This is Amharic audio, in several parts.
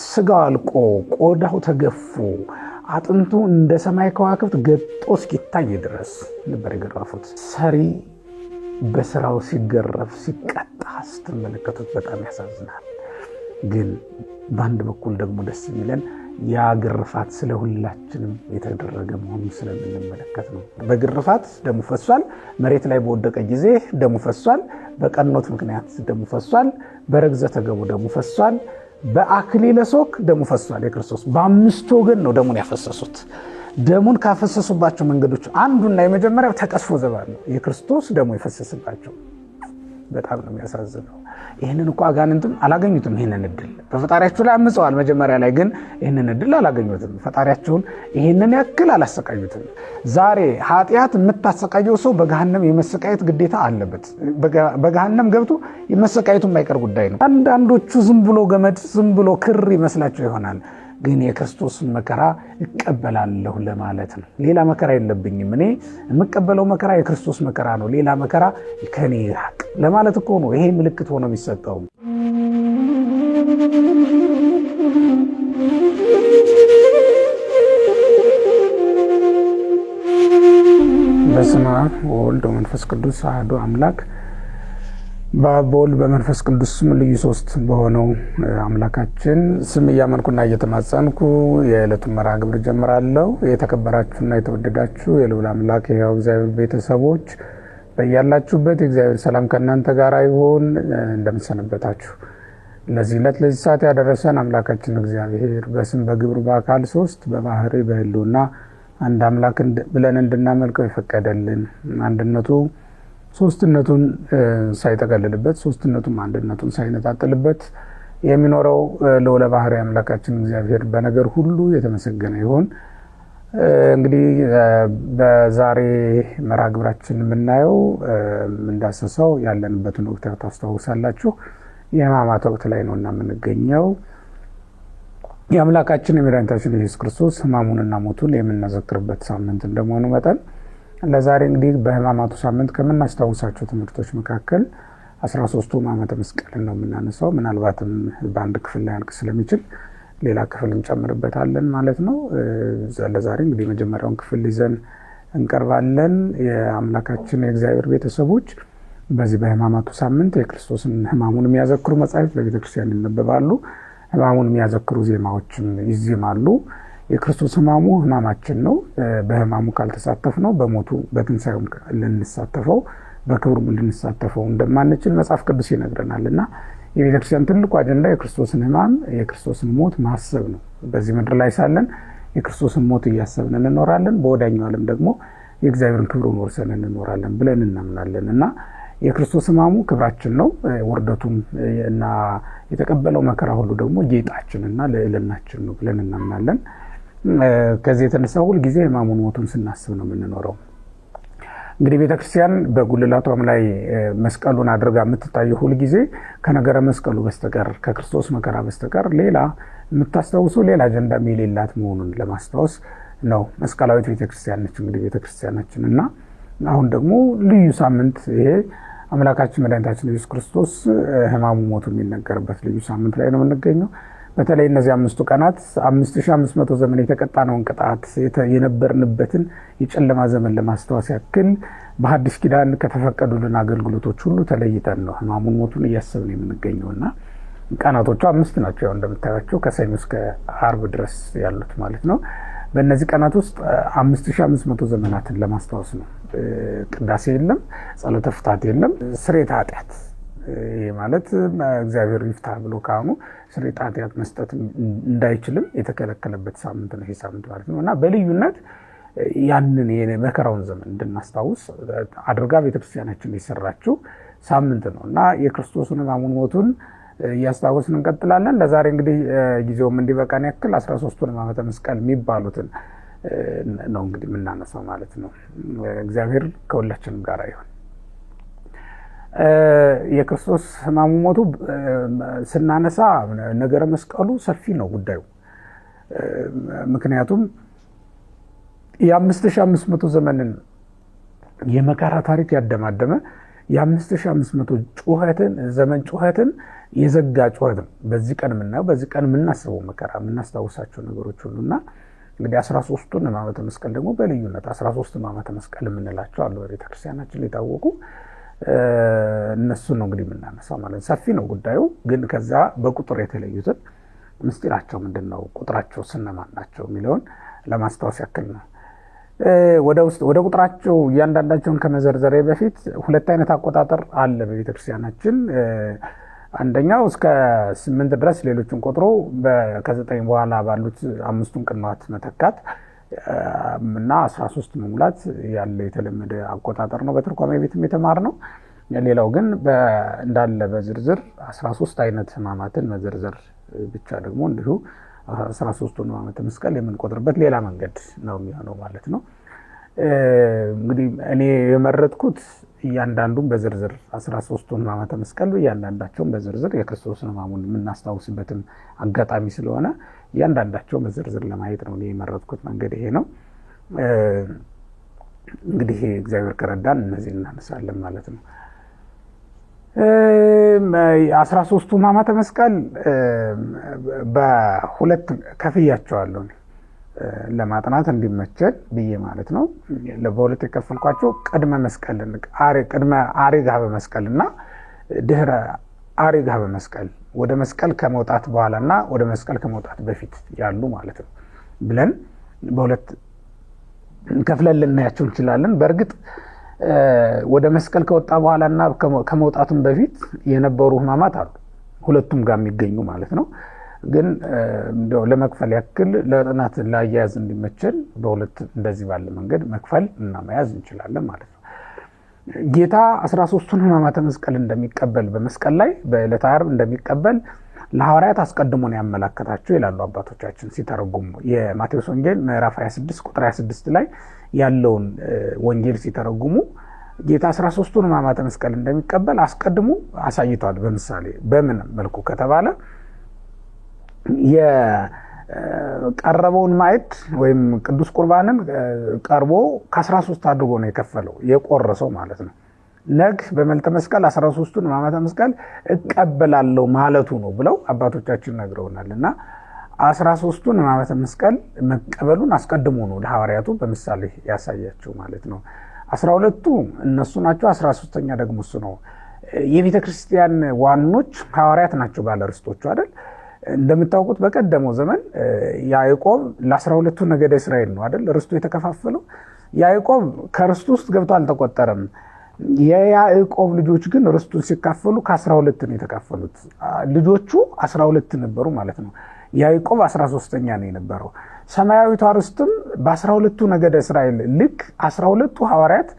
ስጋው አልቆ ቆዳው ተገፎ አጥንቱ እንደ ሰማይ ከዋክብት ገጦ እስኪታይ ድረስ ነበር የገረፉት። ሰሪ በስራው ሲገረፍ ሲቀጣ ስትመለከቱት በጣም ያሳዝናል። ግን በአንድ በኩል ደግሞ ደስ የሚለን ያ ግርፋት ስለ ሁላችንም የተደረገ መሆኑን ስለምንመለከት ነው። በግርፋት ደሙ ፈሷል። መሬት ላይ በወደቀ ጊዜ ደሙ ፈሷል። በቀኖት ምክንያት ደሙ ፈሷል። በርግዘተ ገቡ ደሙ ፈሷል። በአክሊለ ሦክ ደሙ ፈሷል። የክርስቶስ በአምስቱ ወገን ነው ደሙን ያፈሰሱት። ደሙን ካፈሰሱባቸው መንገዶች አንዱና የመጀመሪያው ተቀስፎ ዘባን ነው። የክርስቶስ ደሙ የፈሰሰባቸው በጣም ነው የሚያሳዝነው። ይህንን እኮ አጋንንትም አላገኙትም። ይህንን እድል በፈጣሪያቸው ላይ አምፀዋል። መጀመሪያ ላይ ግን ይህንን እድል አላገኙትም። ፈጣሪያቸውን ይህንን ያክል አላሰቃዩትም። ዛሬ ኃጢአት የምታሰቃየው ሰው በገሃነም የመሰቃየት ግዴታ አለበት። በገሃነም ገብቶ የመሰቃየቱ የማይቀር ጉዳይ ነው። አንዳንዶቹ ዝም ብሎ ገመድ ዝም ብሎ ክር ይመስላቸው ይሆናል። ግን የክርስቶስን መከራ እቀበላለሁ ለማለት ነው። ሌላ መከራ የለብኝም፣ እኔ የምቀበለው መከራ የክርስቶስ መከራ ነው፣ ሌላ መከራ ከኔ ይራቅ ለማለት እኮ ነው ይሄ ምልክት ሆኖ የሚሰጠው። በስመ አብ ወወልድ ወመንፈስ ቅዱስ አሐዱ አምላክ በወልድ በመንፈስ ቅዱስ ስም ልዩ ሶስት በሆነው አምላካችን ስም እያመንኩና እየተማጸንኩ የዕለቱን መርሐ ግብር ጀምራለሁ። የተከበራችሁና የተወደዳችሁ የልዑል አምላክ የሕያው እግዚአብሔር ቤተሰቦች በያላችሁበት የእግዚአብሔር ሰላም ከእናንተ ጋር ይሁን። እንደምሰነበታችሁ። ለዚህ ዕለት ለዚህ ሰዓት ያደረሰን አምላካችን እግዚአብሔር በስም በግብር በአካል ሶስት በባህሪ በሕልውና አንድ አምላክ ብለን እንድናመልከው የፈቀደልን አንድነቱ ሶስትነቱን ሳይጠቀልልበት ሶስትነቱም አንድነቱን ሳይነጣጥልበት የሚኖረው ልዑለ ባሕርይ አምላካችን እግዚአብሔር በነገር ሁሉ የተመሰገነ ይሁን። እንግዲህ በዛሬ መርሐ ግብራችን የምናየው እንዳሰሰው ያለንበትን ወቅት ታስታውሳላችሁ። የሕማማት ወቅት ላይ ነውና የምንገኘው። የአምላካችን የመድኃኒታችን ኢየሱስ ክርስቶስ ሕማሙንና ሞቱን የምናዘክርበት ሳምንት እንደመሆኑ መጠን ለዛሬ እንግዲህ በሕማማቱ ሳምንት ከምናስታውሳቸው ትምህርቶች መካከል 13ቱ ሕማማተ መስቀልን ነው የምናነሳው። ምናልባትም በአንድ ክፍል ላይ ያልቅ ስለሚችል ሌላ ክፍል እንጨምርበታለን ማለት ነው። ለዛሬ እንግዲህ የመጀመሪያውን ክፍል ይዘን እንቀርባለን። የአምላካችን የእግዚአብሔር ቤተሰቦች በዚህ በሕማማቱ ሳምንት የክርስቶስን ሕማሙን የሚያዘክሩ መጻሕፍት በቤተክርስቲያን ይነበባሉ። ሕማሙን የሚያዘክሩ ዜማዎችም ይዜማሉ። የክርስቶስ ሕማሙ ሕማማችን ነው። በሕማሙ ካልተሳተፍ ነው በሞቱ በትንሣኤው ልንሳተፈው በክብሩም ልንሳተፈው እንደማንችል መጽሐፍ ቅዱስ ይነግረናል። እና የቤተክርስቲያን ትልቁ አጀንዳ የክርስቶስን ሕማም የክርስቶስን ሞት ማሰብ ነው። በዚህ ምድር ላይ ሳለን የክርስቶስን ሞት እያሰብን እንኖራለን። በወዳኛው ዓለም ደግሞ የእግዚአብሔርን ክብሩን ወርሰን እንኖራለን ብለን እናምናለን። እና የክርስቶስ ሕማሙ ክብራችን ነው። ውርደቱም እና የተቀበለው መከራ ሁሉ ደግሞ ጌጣችንና ልዕልናችን ነው ብለን እናምናለን። ከዚህ የተነሳ ሁል ጊዜ ሕማሙን ሞቱን ስናስብ ነው የምንኖረው። እንግዲህ ቤተክርስቲያን በጉልላቷም ላይ መስቀሉን አድርጋ የምትታየው ሁል ጊዜ ከነገረ መስቀሉ በስተቀር ከክርስቶስ መከራ በስተቀር ሌላ የምታስታውሰው ሌላ አጀንዳ የሌላት መሆኑን ለማስታወስ ነው። መስቀላዊት ቤተክርስቲያን ነች እንግዲህ ቤተክርስቲያናችን። እና አሁን ደግሞ ልዩ ሳምንት ይሄ አምላካችን መድኃኒታችን ኢየሱስ ክርስቶስ ሕማሙ ሞቱ የሚነገርበት ልዩ ሳምንት ላይ ነው የምንገኘው። በተለይ እነዚህ 5 ቀናት 5500 ዘመን የተቀጣነውን ቅጣት የነበርንበትን የጨለማ ዘመን ለማስታወስ ያክል በሐዲስ ኪዳን ከተፈቀዱልን አገልግሎቶች ሁሉ ተለይተን ነው ሕማሙን ሞቱን እያሰብን የምንገኘውና ቀናቶቹ 5 ናቸው። ያው እንደምታያቸው ከሰኞ እስከ ዓርብ ድረስ ያሉት ማለት ነው። በእነዚህ ቀናት ውስጥ 5500 ዘመናትን ለማስታወስ ነው። ቅዳሴ የለም፣ ጸሎተ ፍትሐት የለም፣ ስርየተ ኃጢአት ይሄ ማለት እግዚአብሔር ይፍታ ብሎ ካህኑ ስርየተ ኃጢአት መስጠት እንዳይችልም የተከለከለበት ሳምንት ነው ይሄ ሳምንት ማለት ነው። እና በልዩነት ያንን የመከራውን ዘመን እንድናስታውስ አድርጋ ቤተክርስቲያናችን የሰራችው ሳምንት ነው። እና የክርስቶስን ሕማሙን ሞቱን እያስታወስን እንቀጥላለን። ለዛሬ እንግዲህ ጊዜውም እንዲበቃን ያክል 13ቱን ሕማማተ መስቀል የሚባሉትን ነው እንግዲህ የምናነሳው ማለት ነው። እግዚአብሔር ከሁላችንም ጋር ይሁን። የክርስቶስ ሕማሙ ሞቱ ስናነሳ ነገረ መስቀሉ ሰፊ ነው ጉዳዩ። ምክንያቱም የ5500 ዘመንን የመከራ ታሪክ ያደማደመ የ5500 ጩኸትን ዘመን ጩኸትን የዘጋ ጩኸት ነው። በዚህ ቀን የምናየው በዚህ ቀን የምናስበው መከራ የምናስታውሳቸው ነገሮች ሁሉና እንግዲህ 13ቱን ሕማማተ መስቀል ደግሞ በልዩነት 13 ሕማማተ መስቀል የምንላቸው አሉ በቤተክርስቲያናችን የታወቁ እነሱ ነው እንግዲህ የምናነሳው ማለት ሰፊ ነው ጉዳዩ። ግን ከዛ በቁጥር የተለዩትን ምስጢራቸው ምንድነው፣ ቁጥራቸው ስነማን ናቸው የሚለውን ለማስታወስ ያክል ነው። ወደ ቁጥራቸው እያንዳንዳቸውን ከመዘርዘሬ በፊት ሁለት አይነት አቆጣጠር አለ በቤተክርስቲያናችን። አንደኛው እስከ 8 ድረስ ሌሎችን ቆጥሮ ከ9 በኋላ ባሉት 5ቱን ቅንዋት መተካት እና 13 መሙላት ያለ የተለመደ አቆጣጠር ነው። በትርጓሜ ቤትም የተማርነው። ሌላው ግን እንዳለ በዝርዝር 13 አይነት ሕማማትን መዘርዘር ብቻ ደግሞ እንዲሁ 13ቱን ሕማማተ መስቀል የምንቆጥርበት ሌላ መንገድ ነው የሚሆነው ማለት ነው። እንግዲህ እኔ የመረጥኩት እያንዳንዱን በዝርዝር 13ቱን ሕማማተ መስቀል እያንዳንዳቸውን በዝርዝር የክርስቶስን ሕማሙን የምናስታውስበትም አጋጣሚ ስለሆነ እያንዳንዳቸውን በዝርዝር ለማየት ነው እኔ የመረጥኩት መንገድ ይሄ ነው። እንግዲህ እግዚአብሔር ከረዳን እነዚህ እናነሳለን ማለት ነው። 13ቱ ሕማማተ መስቀል በሁለት ከፍያቸዋለሁ ለማጥናት እንዲመቸል ብዬ ማለት ነው። በሁለት የከፈልኳቸው ቅድመ መስቀል ቅድመ አሪግሃ በመስቀልና ድህረ አሪግሃ በመስቀል ወደ መስቀል ከመውጣት በኋላና ወደ መስቀል ከመውጣት በፊት ያሉ ማለት ነው ብለን በሁለት ከፍለን ልናያቸው እንችላለን። በእርግጥ ወደ መስቀል ከወጣ በኋላና ከመውጣቱም በፊት የነበሩ ሕማማት አሉ ሁለቱም ጋር የሚገኙ ማለት ነው። ግን እንደው ለመክፈል ያክል ለጥናት ላያያዝ እንዲመቸል በሁለት እንደዚህ ባለ መንገድ መክፈል እና መያዝ እንችላለን ማለት ነው። ጌታ 13ቱን ሕማማተ መስቀል እንደሚቀበል በመስቀል ላይ በዕለተ ዓርብ እንደሚቀበል ለሐዋርያት አስቀድሞ ነው ያመለከታቸው ይላሉ አባቶቻችን ሲተረጉሙ። የማቴዎስ ወንጌል ምዕራፍ 26 ቁጥር 26 ላይ ያለውን ወንጌል ሲተረጉሙ ጌታ 13ቱን ሕማማተ መስቀል እንደሚቀበል አስቀድሞ አሳይቷል። በምሳሌ በምን መልኩ ከተባለ የቀረበውን ማዕድ ወይም ቅዱስ ቁርባንን ቀርቦ ከ13 አድርጎ ነው የከፈለው የቆረሰው ማለት ነው። ነግ በመልተ መስቀል 13ቱን ሕማማተ መስቀል እቀበላለሁ ማለቱ ነው ብለው አባቶቻችን ነግረውናል። እና 13ቱን ሕማማተ መስቀል መቀበሉን አስቀድሞ ነው ለሐዋርያቱ በምሳሌ ያሳያቸው ማለት ነው። 12ቱ እነሱ ናቸው፣ 13ኛ ደግሞ እሱ ነው። የቤተ ክርስቲያን ዋኖች ሐዋርያት ናቸው ባለርስቶቹ አይደል? እንደምታውቁት በቀደመው ዘመን ያዕቆብ ለ12ቱ ነገደ እስራኤል ነው አይደል ርስቱ የተከፋፈለው። ያዕቆብ ከርስቱ ውስጥ ገብቶ አልተቆጠረም። የያዕቆብ ልጆች ግን ርስቱን ሲካፈሉ ከ12 ነው የተካፈሉት። ልጆቹ 12 ነበሩ ማለት ነው። ያዕቆብ 13ኛ ነው የነበረው። ሰማያዊቷ ርስትም በ12ቱ ነገደ እስራኤል ልክ 12ቱ ሐዋርያት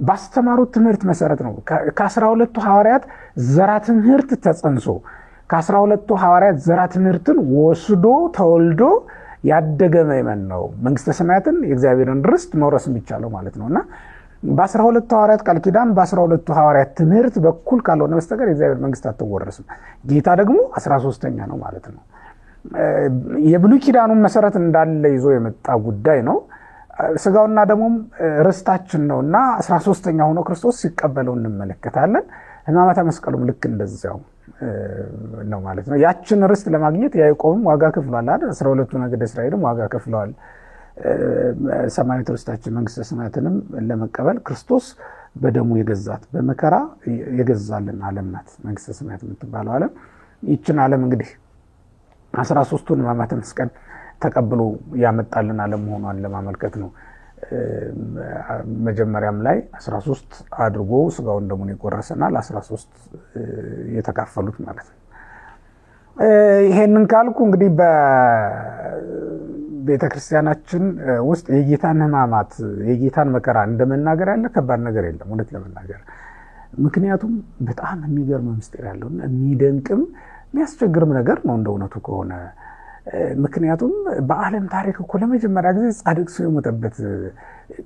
ባስተማሩት ትምህርት መሰረት ነው። ከ12ቱ ሐዋርያት ዘራ ትምህርት ተጸንሶ ከ12ቱ ሐዋርያት ዘራ ትምህርትን ወስዶ ተወልዶ ያደገ ምእመን ነው መንግስተ ሰማያትን የእግዚአብሔርን ርስት መውረስ የሚቻለው ማለት ነውና በ12ቱ ሐዋርያት ቃል ኪዳን በ12ቱ ሐዋርያት ትምህርት በኩል ካልሆነ በስተቀር የእግዚአብሔር መንግስት አትወረስም። ጌታ ደግሞ 13ኛ ነው ማለት ነው። የብሉይ ኪዳኑን መሰረት እንዳለ ይዞ የመጣ ጉዳይ ነው። ስጋውና ደሙም ርስታችን ነውና 13ኛ ሆኖ ክርስቶስ ሲቀበለው እንመለከታለን። ሕማማተ መስቀሉም ልክ እንደዚያው ነው ማለት ነው። ያችን ርስት ለማግኘት ያዕቆብም ዋጋ ከፍሏል አይደል? 12ቱ ነገደ እስራኤልም ዋጋ ከፍለዋል። ሰማያዊት ርስታችን መንግስተ ሰማያትንም ለመቀበል ክርስቶስ በደሙ የገዛት በመከራ የገዛልን ዓለም ናት መንግስተ ሰማያት የምትባለው ዓለም። ይችን ዓለም እንግዲህ 13ቱን ሕማማተ መስቀል ተቀብሎ ያመጣልን ዓለም መሆኗን ለማመልከት ነው። መጀመሪያም ላይ 13 አድርጎ ስጋውን ደሙን ይቆረሰናል 13 የተካፈሉት ማለት ነው። ይሄንን ካልኩ እንግዲህ በቤተክርስቲያናችን ውስጥ የጌታን ሕማማት የጌታን መከራ እንደመናገር ያለ ከባድ ነገር የለም እውነት ለመናገር። ምክንያቱም በጣም የሚገርም ምስጢር ያለውና የሚደንቅም የሚያስቸግርም ነገር ነው እንደ እውነቱ ከሆነ። ምክንያቱም በዓለም ታሪክ እኮ ለመጀመሪያ ጊዜ ጻድቅ ሰው የሞተበት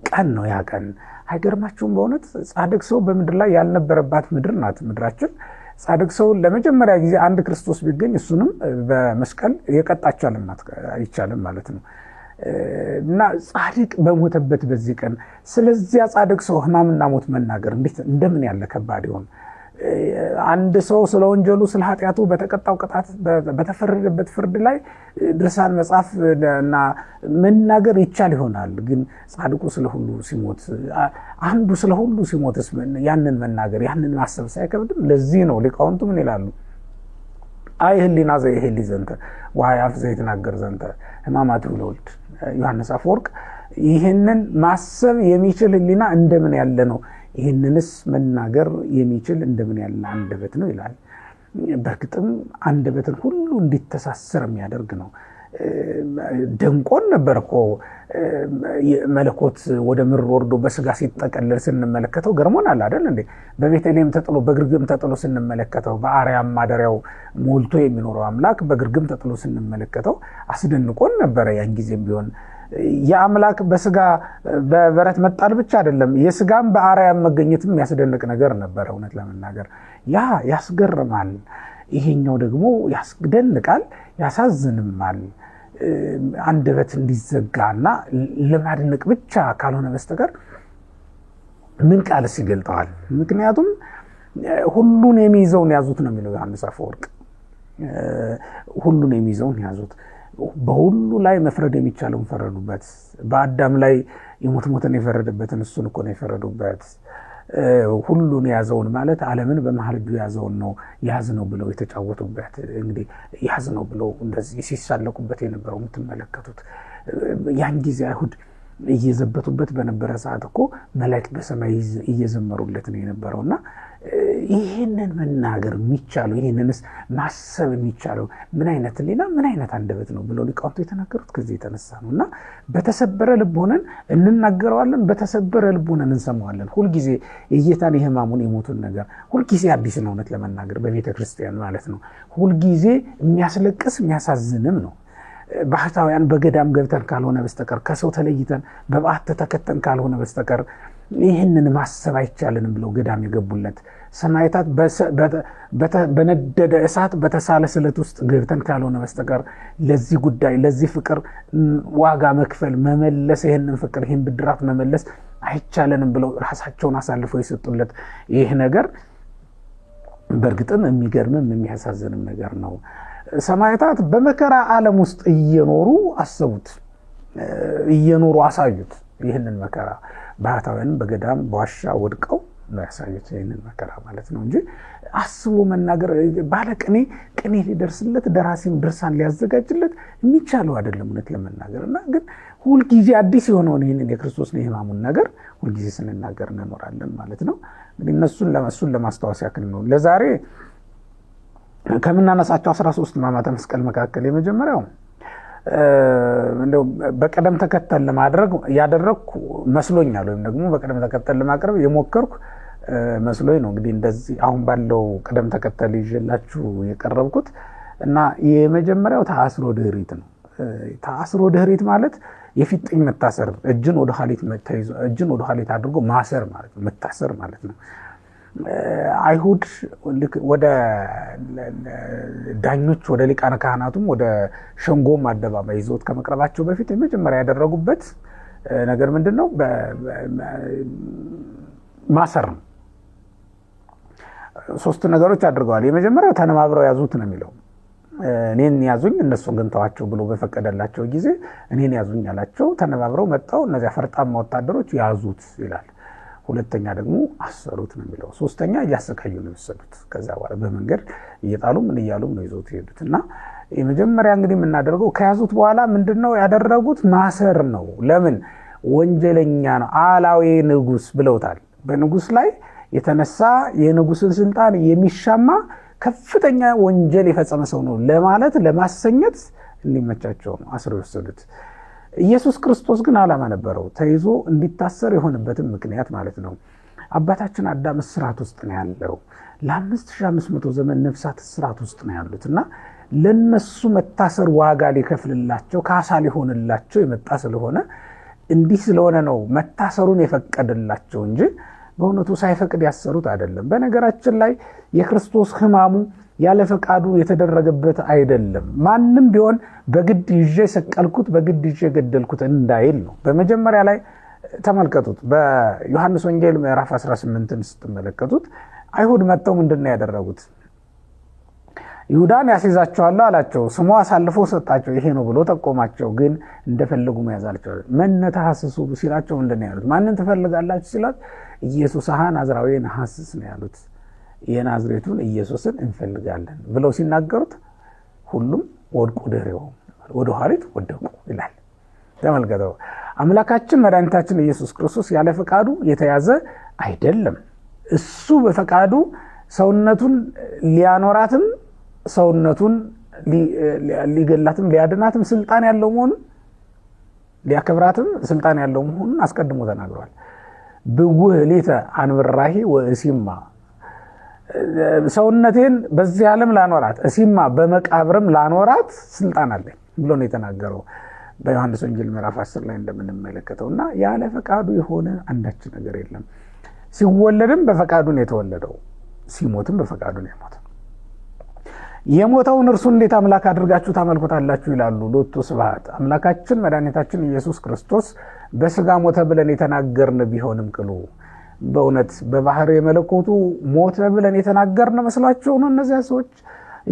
ቀን ነው ያ ቀን። አይገርማችሁም? በእውነት ጻድቅ ሰው በምድር ላይ ያልነበረባት ምድር ናት ምድራችን። ጻድቅ ሰው ለመጀመሪያ ጊዜ አንድ ክርስቶስ ቢገኝ እሱንም በመስቀል የቀጣቸው ዓለም ናት አይቻልም ማለት ነው። እና ጻድቅ በሞተበት በዚህ ቀን ስለዚያ ጻድቅ ሰው ሕማምና ሞት መናገር እንዴት እንደምን ያለ ከባድ ይሆን። አንድ ሰው ስለ ወንጀሉ ስለ ኃጢአቱ በተቀጣው ቅጣት በተፈረደበት ፍርድ ላይ ድርሳን መጻፍ እና መናገር ይቻል ይሆናል። ግን ጻድቁ ስለሁሉ ሲሞት አንዱ ስለሁሉ ሲሞትስ ያንን መናገር ያንን ማሰብ ሳይከብድም? ለዚህ ነው ሊቃውንቱ ምን ይላሉ? አይ ህሊና ዘይሄሊ ዘንተ ወአፍ ዘይትናገር ዘንተ ሕማማቲሁ ለወልድ ዮሐንስ አፈወርቅ። ይህንን ማሰብ የሚችል ህሊና እንደምን ያለ ነው፣ ይህንንስ መናገር የሚችል እንደምን ያለ አንደበት ነው ይላል። በእርግጥም አንደበትን ሁሉ እንዲተሳሰር የሚያደርግ ነው። ደንቆን ነበር እኮ መለኮት ወደ ምድር ወርዶ በስጋ ሲጠቀለል ስንመለከተው ገርሞናል አይደል እንዴ? በቤተልሔም ተጥሎ በግርግም ተጥሎ ስንመለከተው በአርያም ማደሪያው ሞልቶ የሚኖረው አምላክ በግርግም ተጥሎ ስንመለከተው አስደንቆን ነበረ። ያን ጊዜም ቢሆን የአምላክ በስጋ በበረት መጣል ብቻ አይደለም፣ የስጋም በአርያም መገኘትም የሚያስደንቅ ነገር ነበረ። እውነት ለመናገር ያ ያስገርማል። ይሄኛው ደግሞ ያስደንቃል፣ ያሳዝንማል። አንደበት እንዲዘጋና ለማድነቅ ብቻ ካልሆነ በስተቀር ምን ቃልስ ይገልጠዋል? ምክንያቱም ሁሉን የሚይዘውን ያዙት ነው የሚለው ዮሐንስ አፈወርቅ። ሁሉን የሚይዘውን ያዙት። በሁሉ ላይ መፍረድ የሚቻለውን ፈረዱበት። በአዳም ላይ የሞት ሞትን የፈረደበትን እሱን እኮ ነው የፈረዱበት። ሁሉን ያዘውን ማለት ዓለምን በመሃል እጁ ያዘውን ነው ያዝ ነው ብለው የተጫወቱበት። እንግዲህ ያዝ ነው ብለው እንደዚህ ሲሳለቁበት የነበረው የምትመለከቱት። ያን ጊዜ አይሁድ እየዘበቱበት በነበረ ሰዓት እኮ መላእክት በሰማይ እየዘመሩለት ነው የነበረውና ይህንን መናገር የሚቻለው ይህንንስ ማሰብ የሚቻለው ምን አይነት ሌላ ምን አይነት አንደበት ነው ብለው ሊቃውንቱ የተናገሩት ከዚህ የተነሳ ነው። እና በተሰበረ ልብ ሆነን እንናገረዋለን፣ በተሰበረ ልብ ሆነን እንሰማዋለን። ሁልጊዜ የጌታን የሕማሙን የሞቱን ነገር ሁልጊዜ አዲስ ነው። እውነት ለመናገር በቤተ ክርስቲያን ማለት ነው ሁልጊዜ የሚያስለቅስ የሚያሳዝንም ነው። ባህታውያን በገዳም ገብተን ካልሆነ በስተቀር ከሰው ተለይተን በበዓት ተከተን ካልሆነ በስተቀር ይህንን ማሰብ አይቻልንም ብለው ገዳም የገቡለት ሰማዕታት በነደደ እሳት በተሳለ ስለት ውስጥ ገብተን ካልሆነ በስተቀር ለዚህ ጉዳይ ለዚህ ፍቅር ዋጋ መክፈል መመለስ ይህንን ፍቅር ይህን ብድራት መመለስ አይቻልንም ብለው ራሳቸውን አሳልፈው የሰጡለት ይህ ነገር በእርግጥም የሚገርምም የሚያሳዝንም ነገር ነው። ሰማዕታት በመከራ ዓለም ውስጥ እየኖሩ አሰቡት፣ እየኖሩ አሳዩት። ይህንን መከራ ባህታውያንም በገዳም በዋሻ ወድቀው ነው ያሳዩት ይህንን መከራ ማለት ነው እንጂ አስቦ መናገር ባለቅኔ ቅኔ ሊደርስለት ደራሲም ድርሳን ሊያዘጋጅለት የሚቻለው አይደለም እውነት ለመናገር። እና ግን ሁልጊዜ አዲስ የሆነውን ይህንን የክርስቶስን የሕማሙን ነገር ሁልጊዜ ስንናገር እንኖራለን ማለት ነው። እንግዲህ እሱን ለማስታወስ ያክል ነው ለዛሬ ከምናነሳቸው 13 ሕማማተ መስቀል መካከል የመጀመሪያው እንደው በቀደም ተከተል ለማድረግ ያደረኩ መስሎኛል፣ ወይም ደግሞ በቀደም ተከተል ለማቅረብ የሞከርኩ መስሎኝ ነው። እንግዲህ እንደዚህ አሁን ባለው ቀደም ተከተል ይዤላችሁ የቀረብኩት እና የመጀመሪያው ተአስሮ ድኅሪት ነው። ተአስሮ ድኅሪት ማለት የፊጥኝ መታሰር፣ እጅን ወደ ኋሊት አድርጎ ማሰር ማለት ነው፣ መታሰር ማለት ነው። አይሁድ ወደ ዳኞች ወደ ሊቃነ ካህናቱም ወደ ሸንጎም አደባባይ ይዘውት ከመቅረባቸው በፊት የመጀመሪያ ያደረጉበት ነገር ምንድነው? ማሰር ነው። 3 ነገሮች አድርገዋል። የመጀመሪያው ተነባብረው ያዙት ነው የሚለው። እኔን ያዙኝ እነሱ ግን ተዋቸው ብሎ በፈቀደላቸው ጊዜ እኔን ያዙኝ አላቸው። ተነባብረው መጣው እነዚያ ፈርጣማ ወታደሮች ያዙት ይላል። ሁለተኛ ደግሞ አሰሩት ነው የሚለው። ሶስተኛ እያሰቃዩ ነው የወሰዱት። ከዛ በኋላ በመንገድ እየጣሉ ምን እያሉም ነው ይዘውት ሄዱት። እና የመጀመሪያ እንግዲህ የምናደርገው ከያዙት በኋላ ምንድነው ያደረጉት? ማሰር ነው። ለምን? ወንጀለኛ ነው፣ አላዊ ንጉስ ብለውታል። በንጉስ ላይ የተነሳ የንጉስን ስልጣን የሚሻማ ከፍተኛ ወንጀል የፈጸመ ሰው ነው ለማለት ለማሰኘት እንዲመቻቸው ነው አስረው የወሰዱት። ኢየሱስ ክርስቶስ ግን ዓላማ ነበረው፣ ተይዞ እንዲታሰር የሆነበትም ምክንያት ማለት ነው። አባታችን አዳም እስራት ውስጥ ነው ያለው። ለ5500 ዘመን ነፍሳት እስራት ውስጥ ነው ያሉት እና ለነሱ መታሰር ዋጋ ሊከፍልላቸው ካሳ ሊሆንላቸው የመጣ ስለሆነ እንዲህ ስለሆነ ነው መታሰሩን የፈቀደላቸው እንጂ በእውነቱ ሳይፈቅድ ያሰሩት አይደለም። በነገራችን ላይ የክርስቶስ ሕማሙ ያለ ፈቃዱ የተደረገበት አይደለም። ማንም ቢሆን በግድ ይዤ ሰቀልኩት በግድ ይዤ ገደልኩት እንዳይል ነው። በመጀመሪያ ላይ ተመልከቱት። በዮሐንስ ወንጌል ምዕራፍ 18ን ስትመለከቱት አይሁድ መጥተው ምንድነው ያደረጉት? ይሁዳን ያስይዛቸዋል አላቸው። ስሙ አሳልፎ ሰጣቸው። ይሄ ነው ብሎ ጠቆማቸው። ግን እንደፈለጉ መያዝ አልቻሉም። መነታሐስሱ ሲላቸው ምንድነው ያሉት? ማንን ትፈልጋላችሁ ሲላቸው ኢየሱስ ናዝራዊን ሐስስ ነው ያሉት። የናዝሬቱን ኢየሱስን እንፈልጋለን ብለው ሲናገሩት ሁሉም ወድቁ ደሬው ወደ ኋሊት ወደቁ ይላል። ተመልከተው። አምላካችን መድኃኒታችን ኢየሱስ ክርስቶስ ያለ ፈቃዱ የተያዘ አይደለም። እሱ በፈቃዱ ሰውነቱን ሊያኖራትም ሰውነቱን ሊገላትም ሊያድናትም ስልጣን ያለው መሆኑን ሊያከብራትም ስልጣን ያለው መሆኑን አስቀድሞ ተናግሯል። ብውህ ሊተ አንብራሂ ወእሲማ ሰውነቴን በዚህ ዓለም ላኖራት እሲማ በመቃብርም ላኖራት ስልጣን አለኝ ብሎ ነው የተናገረው በዮሐንስ ወንጌል ምዕራፍ 10 ላይ እንደምንመለከተውና ያለ ፈቃዱ የሆነ አንዳች ነገር የለም። ሲወለድም በፈቃዱ ነው የተወለደው፣ ሲሞትም በፈቃዱ ነው የሞተው። የሞተውን እርሱ እንዴት አምላክ አድርጋችሁ ታመልኩታላችሁ ይላሉ ሎቱ ስብሐት። አምላካችን መድኃኒታችን ኢየሱስ ክርስቶስ በስጋ ሞተ ብለን የተናገርን ቢሆንም ቅሉ በእውነት በባህር የመለኮቱ ሞተ ብለን የተናገርን መስሏቸው ነው እነዚያ ሰዎች?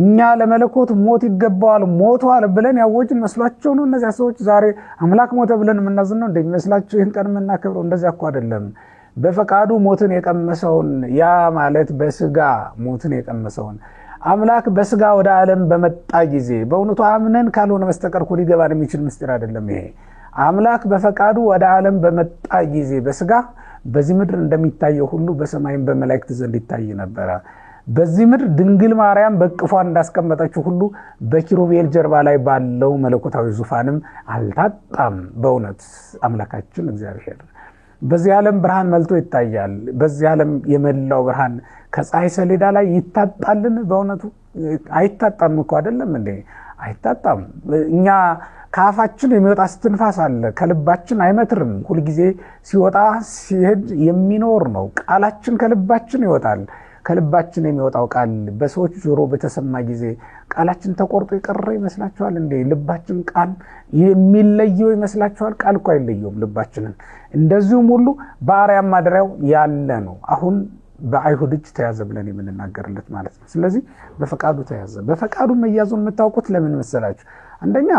እኛ ለመለኮት ሞት ይገባዋል ሞቷል ብለን ያወጅን መስሏቸው ነው እነዚያ ሰዎች? ዛሬ አምላክ ሞተ ብለን የምናዝነው እንደሚመስላቸው ይህን ቀን የምናከብረው እንደዚያ እኮ አይደለም። በፈቃዱ ሞትን የቀመሰውን ያ ማለት በስጋ ሞትን የቀመሰውን አምላክ በስጋ ወደ ዓለም በመጣ ጊዜ በእውነቱ አምነን ካልሆነ በስተቀር ሊገባን የሚችል ምስጢር አይደለም ይሄ። አምላክ በፈቃዱ ወደ ዓለም በመጣ ጊዜ በስጋ በዚህ ምድር እንደሚታየው ሁሉ በሰማይም በመላእክት ዘንድ ይታይ ነበር። በዚህ ምድር ድንግል ማርያም በቅፏ እንዳስቀመጠችው ሁሉ በኪሩቤል ጀርባ ላይ ባለው መለኮታዊ ዙፋንም አልታጣም። በእውነት አምላካችን እግዚአብሔር በዚህ ዓለም ብርሃን መልቶ ይታያል። በዚህ ዓለም የመላው ብርሃን ከፀሐይ ሰሌዳ ላይ ይታጣልን? በእውነቱ አይታጣም እኮ አይደለም እንዴ? አይታጣም። እኛ ከአፋችን የሚወጣ ስትንፋስ አለ፣ ከልባችን አይመትርም። ሁልጊዜ ሲወጣ ሲሄድ የሚኖር ነው። ቃላችን ከልባችን ይወጣል። ከልባችን የሚወጣው ቃል በሰዎች ጆሮ በተሰማ ጊዜ ቃላችን ተቆርጦ የቀረ ይመስላችኋል እንዴ? ልባችን ቃል የሚለየው ይመስላችኋል? ቃል እኮ አይለየውም ልባችንን። እንደዚሁም ሁሉ በአርያም ማደሪያው ያለ ነው። አሁን በአይሁድ እጅ ተያዘ ብለን የምንናገርለት ማለት ነው። ስለዚህ በፈቃዱ ተያዘ። በፈቃዱ መያዙን የምታውቁት ለምን መሰላችሁ? አንደኛ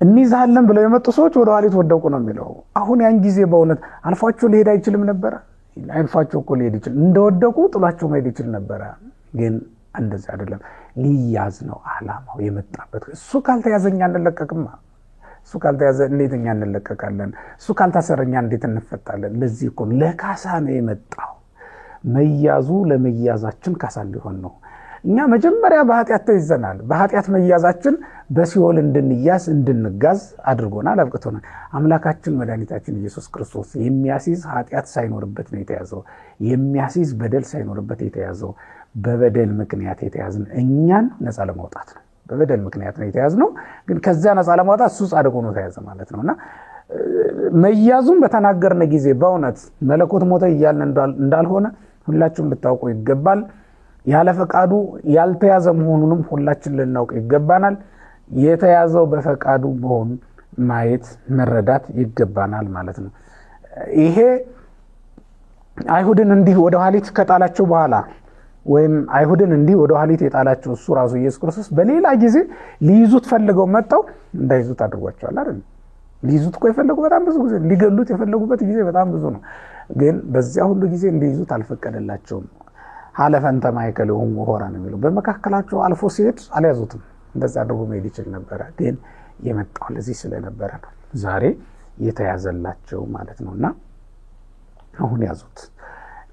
እንይዛለን ብለው የመጡ ሰዎች ወደ ኋሊት ወደቁ ነው የሚለው። አሁን ያን ጊዜ በእውነት አልፏቸው ሊሄድ አይችልም ነበረ? አልፏቸው እኮ ሊሄድ ይችል እንደወደቁ ጥሏቸው መሄድ ይችል ነበረ። ግን እንደዚህ አይደለም። ሊያዝ ነው ዓላማው የመጣበት። እሱ ካልተያዘኛ እንለቀቅማ። እሱ ካልተያዘ እንዴት እኛ እንለቀቃለን? እሱ ካልታሰረኛ እንዴት እንፈታለን? ለዚህ እኮ ለካሳ ነው የመጣው። መያዙ ለመያዛችን ካሳ እንዲሆን ነው። እኛ መጀመሪያ በኃጢአት ተይዘናል። በኃጢአት መያዛችን በሲኦል እንድንያዝ እንድንጋዝ አድርጎናል፣ አብቅቶናል። አምላካችን መድኃኒታችን ኢየሱስ ክርስቶስ የሚያስይዝ ኃጢአት ሳይኖርበት ነው የተያዘው። የሚያስይዝ በደል ሳይኖርበት የተያዘው። በበደል ምክንያት የተያዝን እኛን ነፃ ለማውጣት ነው። በበደል ምክንያት ነው የተያዝነው። ግን ከዚያ ነፃ ለማውጣት እሱ ጻድቅ ሆኖ ተያዘ ማለት ነውና መያዙን በተናገርን ጊዜ በእውነት መለኮት ሞተ እያልን እንዳልሆነ ሁላችሁም ልታውቁ ይገባል። ያለ ፈቃዱ ያልተያዘ መሆኑንም ሁላችን ልናውቅ ይገባናል። የተያዘው በፈቃዱ መሆኑን ማየት መረዳት ይገባናል ማለት ነው። ይሄ አይሁድን እንዲህ ወደ ኋሊት ከጣላቸው በኋላ ወይም አይሁድን እንዲህ ወደ ኋሊት የጣላቸው እሱ ራሱ ኢየሱስ ክርስቶስ በሌላ ጊዜ ሊይዙት ፈልገው መጣው እንዳይዙት አድርጓቸዋል አይደል? ሊይዙት እኮ የፈለጉ በጣም ብዙ ጊዜ፣ ሊገሉት የፈለጉበት ጊዜ በጣም ብዙ ነው። ግን በዚያ ሁሉ ጊዜ እንዲይዙት አልፈቀደላቸውም። ሀለፈንተ ማእከሌሆሙ ሆራ ነው የሚለው። በመካከላቸው አልፎ ሲሄድ አልያዙትም። እንደዛ አድርጎ መሄድ ይችል ነበረ። ግን የመጣው ለዚህ ስለነበረ ነው ዛሬ የተያዘላቸው ማለት ነውና አሁን ያዙት።